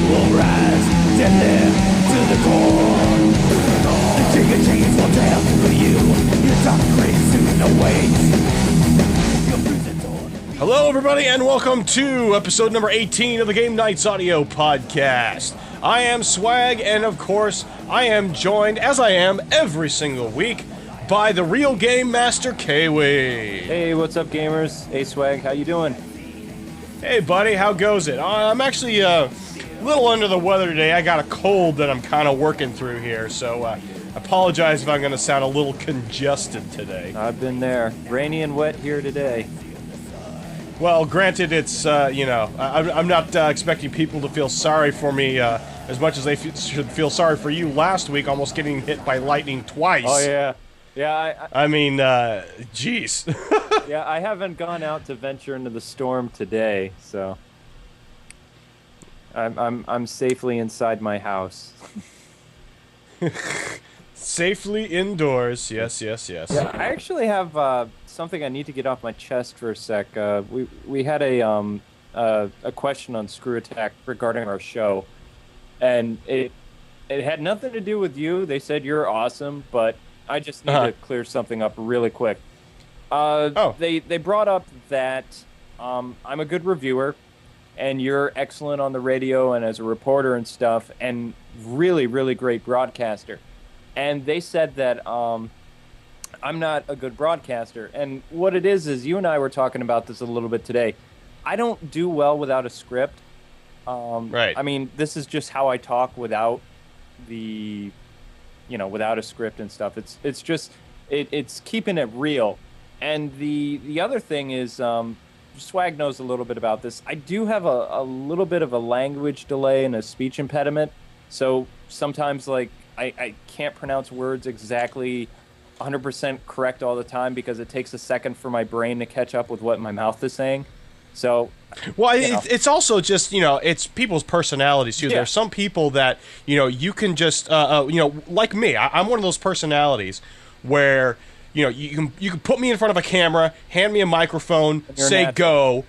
will rise, deadly to the core. The king of chains will dance for you. Your dark grave soon awaits. Your prison door. Hello, everybody, and welcome to episode number 18 of the Game Nights Audio Podcast. I am Swag, and of course, I am joined, as I am every single week, by the real Game Master, KWING. Hey, what's up, gamers? Hey, Swag, how you doing? Hey, buddy, how goes it? I'm actually a little under the weather today. I got a cold that I'm kind of working through here, so apologize if I'm going to sound a little congested today. I've been there. Rainy and wet here today. Well, granted, it's, I'm not expecting people to feel sorry for me as much as they should feel sorry for you last week, almost getting hit by lightning twice. Oh, yeah. Yeah, I mean, jeez. yeah, I haven't gone out to venture into the storm today, so I'm safely inside my house. Safely indoors, yes. Yeah, I actually have something I need to get off my chest for a sec. We had a question on Screw Attack regarding our show, and it had nothing to do with you. They said you're awesome, but I just need to clear something up really quick. They brought up that I'm a good reviewer, and you're excellent on the radio and as a reporter and stuff, and really, really great broadcaster. And they said that I'm not a good broadcaster. And what it is you and I were talking about this a little bit today. I don't do well without a script. Right. I mean, this is just how I talk without without a script and stuff. It's just it's keeping it real. And the other thing is, Swag knows a little bit about this. I do have a little bit of a language delay and a speech impediment. So sometimes, like, I can't pronounce words exactly 100% correct all the time because it takes a second for my brain to catch up with what my mouth is saying. So, well, it's also just, it's people's personalities, too. Yeah. There are some people that, you can just, like me. I'm one of those personalities where, you can put me in front of a camera, hand me a microphone, say go,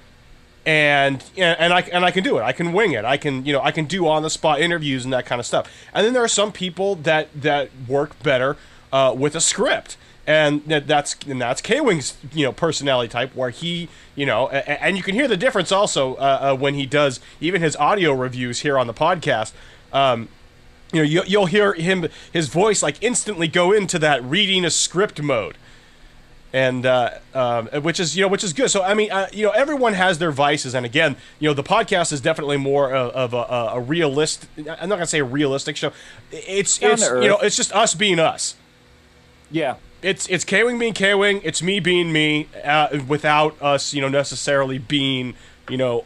and I can do it. I can wing it. I can do on the spot interviews and that kind of stuff. And then there are some people that work better with a script, and that's KWING's personality type, where he and you can hear the difference also when he does even his audio reviews here on the podcast. You'll hear his voice like instantly go into that reading a script mode. And which is good. So I mean, everyone has their vices, and again, the podcast is definitely more of a realist. I'm not gonna say a realistic show. It's just us being us. Yeah. It's KWING being KWING. It's me being me, without us, necessarily being,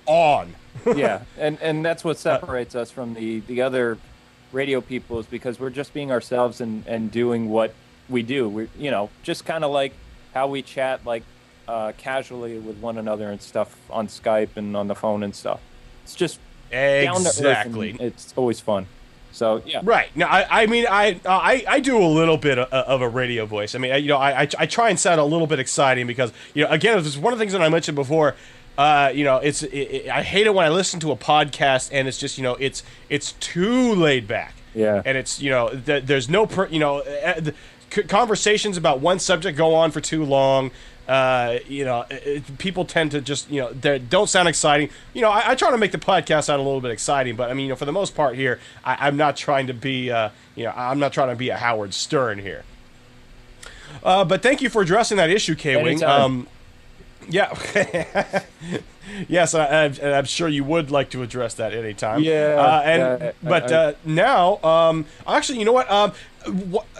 on. Yeah, and that's what separates us from the other radio people, is because we're just being ourselves and doing what we do. We just kind of like how we chat, like casually with one another and stuff on Skype and on the phone and stuff. It's just exactly. Down to earth, and it's always fun. So yeah. Right. Now, I do a little bit of a radio voice. I mean, I try and sound a little bit exciting because, again, it's one of the things that I mentioned before. I hate it when I listen to a podcast and it's just, it's too laid back. Yeah. And it's, there's no, conversations about one subject go on for too long. People tend to just, they don't sound exciting. I try to make the podcast sound a little bit exciting, but I mean, for the most part here, I'm not trying to be, I'm not trying to be a Howard Stern here. But thank you for addressing that issue, KWING. Yeah. Yes, I'm sure you would like to address that anytime. Yeah. Now, actually, you know what?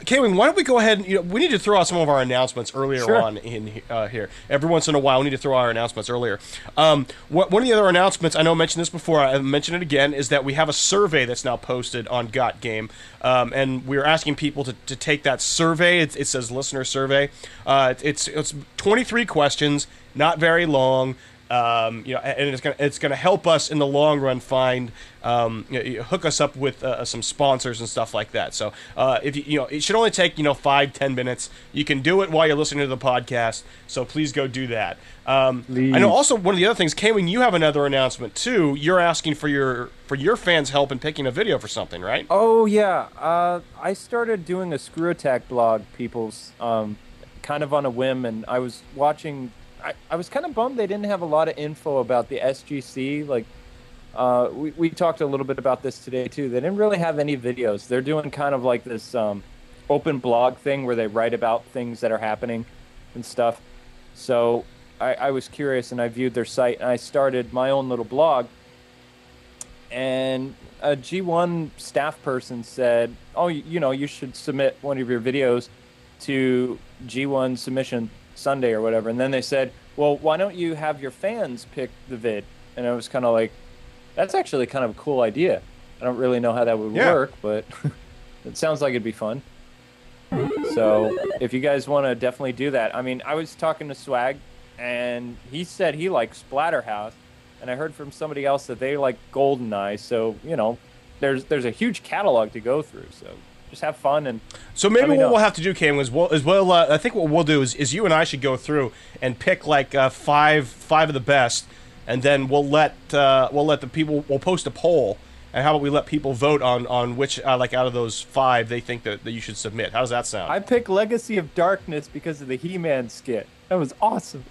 KWING, why don't we go ahead and, we need to throw out some of our announcements earlier on in here. Every once in a while, we need to throw out our announcements earlier. One of the other announcements, I know I mentioned this before, I mentioned it again, is that we have a survey that's now posted on Got Game, and we're asking people to take that survey. It says listener survey. It's 23 questions, not very long. And it's gonna help us in the long run find hook us up with some sponsors and stuff like that. So if it should only take 5-10 minutes. You can do it while you're listening to the podcast. So please go do that. I know also one of the other things, KWING, you have another announcement too. You're asking for your fans' help in picking a video for something, right? Oh yeah, I started doing a Screw Attack blog, people's kind of on a whim, and I was watching. I was kind of bummed they didn't have a lot of info about the SGC. Like, we talked a little bit about this today too. They didn't really have any videos. They're doing kind of like this open blog thing where they write about things that are happening and stuff. So I was curious, and I viewed their site, and I started my own little blog. And a G1 staff person said, "Oh, you should submit one of your videos to G1 Submission Sunday or whatever." And then they said, "Well, why don't you have your fans pick the vid?" And I was kind of like, that's actually kind of a cool idea. I don't really know how that would work, but it sounds like it'd be fun. So if you guys want to definitely do that. I mean, I was talking to Swag, and he said he likes Splatterhouse, and I heard from somebody else that they like GoldenEye. So, there's a huge catalog to go through. So just have fun. And so maybe what we'll have to do, Cam, is I think what we'll do is you and I should go through and pick like five of the best, and then we'll let the people, we'll post a poll, and how about we let people vote on which out of those 5 they think that you should submit. How does that sound? I picked Legacy of Darkness because of the He-Man skit. That was awesome.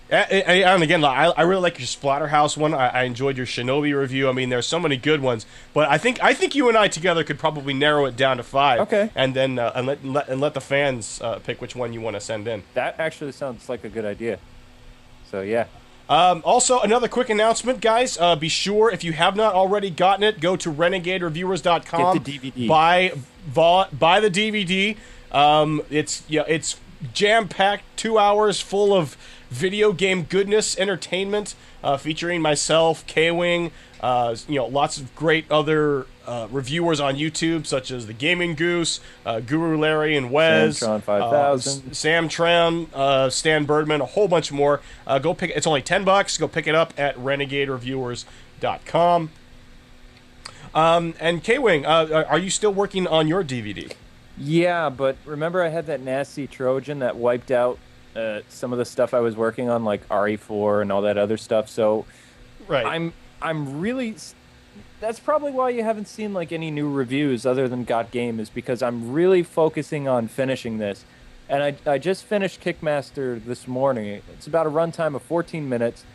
And again, I really like your Splatterhouse one. I enjoyed your Shinobi review. I mean, there's so many good ones, but I think you and I together could probably narrow it down to 5. Okay. And then let the fans pick which one you want to send in. That actually sounds like a good idea. So yeah. Also, another quick announcement, guys. Be sure, if you have not already gotten it, go to renegadereviewers.com. Get the DVD. Buy the DVD. It's jam-packed, 2 hours full of video game goodness, entertainment, featuring myself, KWING, lots of great other reviewers on YouTube, such as the Gaming Goose, Guru Larry and Wes, Samtron 5000, Samtron, Stan Birdman, a whole bunch more. Go pick. It's only $10. Go pick it up at renegadereviewers.com. And KWING, are you still working on your DVD? Yeah, but remember I had that nasty Trojan that wiped out some of the stuff I was working on, like RE4 and all that other stuff. So right. I'm really. That's probably why you haven't seen like any new reviews other than Got Game, is because I'm really focusing on finishing this. And I just finished Kickmaster this morning. It's about a runtime of 14 minutes,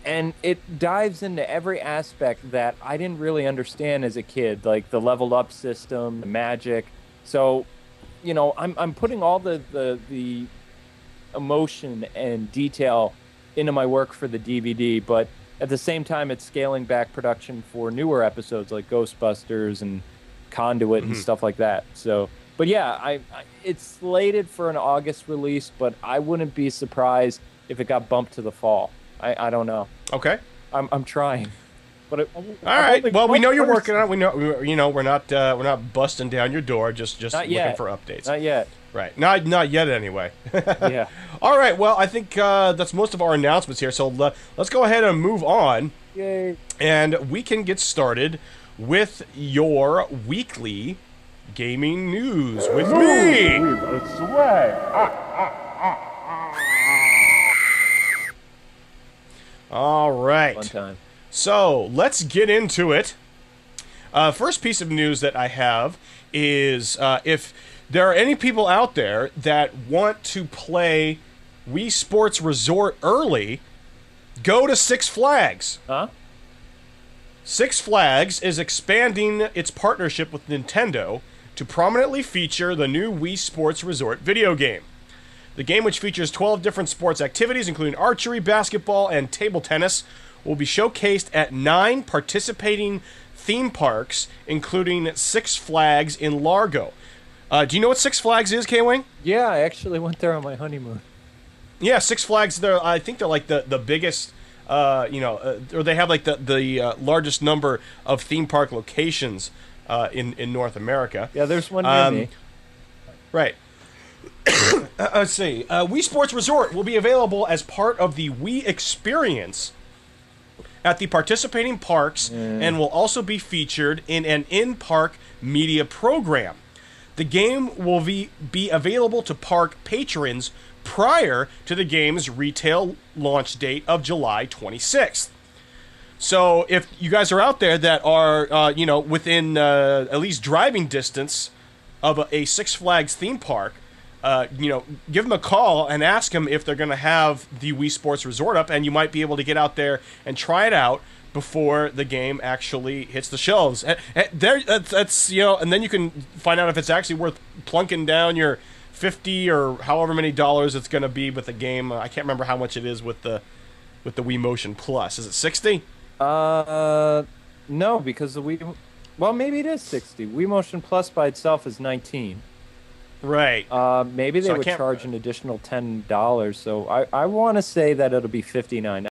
and it dives into every aspect that I didn't really understand as a kid, like the leveled up system, the magic. So, I'm putting all the emotion and detail into my work for the DVD, but at the same time it's scaling back production for newer episodes like Ghostbusters and Conduit and stuff like that. So, but yeah, it's slated for an August release, but I wouldn't be surprised if it got bumped to the fall. I don't know. Okay. I'm trying. But all right. Well, we know you're working on it. We know we're not busting down your door. Just looking for updates. Not yet. Right. Not yet. Anyway. Yeah. All right. Well, I think that's most of our announcements here. So let's go ahead and move on. Yay. And we can get started with your weekly gaming news with me. All right. Fun time. So let's get into it. First piece of news that I have is if there are any people out there that want to play Wii Sports Resort early, go to Six Flags. Huh? Six Flags is expanding its partnership with Nintendo to prominently feature the new Wii Sports Resort video game. The game, which features 12 different sports activities, including archery, basketball, and table tennis, will be showcased at 9 participating theme parks, including Six Flags in Largo. Do you know what Six Flags is, KWING? Yeah, I actually went there on my honeymoon. Yeah, Six Flags. I think they're like the biggest, or they have like the largest number of theme park locations in North America. Yeah, there's one near me. Right. Let's see. Wii Sports Resort will be available as part of the Wii Experience at the participating parks and will also be featured in an in-park media program. The game will be available to park patrons prior to the game's retail launch date of July 26th. So if you guys are out there that are, within at least driving distance of a Six Flags theme park, give them a call and ask them if they're going to have the Wii Sports Resort up, and you might be able to get out there and try it out before the game actually hits the shelves. That's and then you can find out if it's actually worth plunking down your $50 or however many dollars it's going to be with the game. I can't remember how much it is with the Wii Motion Plus. Is it 60? No, because the Wii. Well, maybe it is 60. Wii Motion Plus by itself is 19. Right. Maybe they would charge an additional $10. So I want to say that it'll be 59.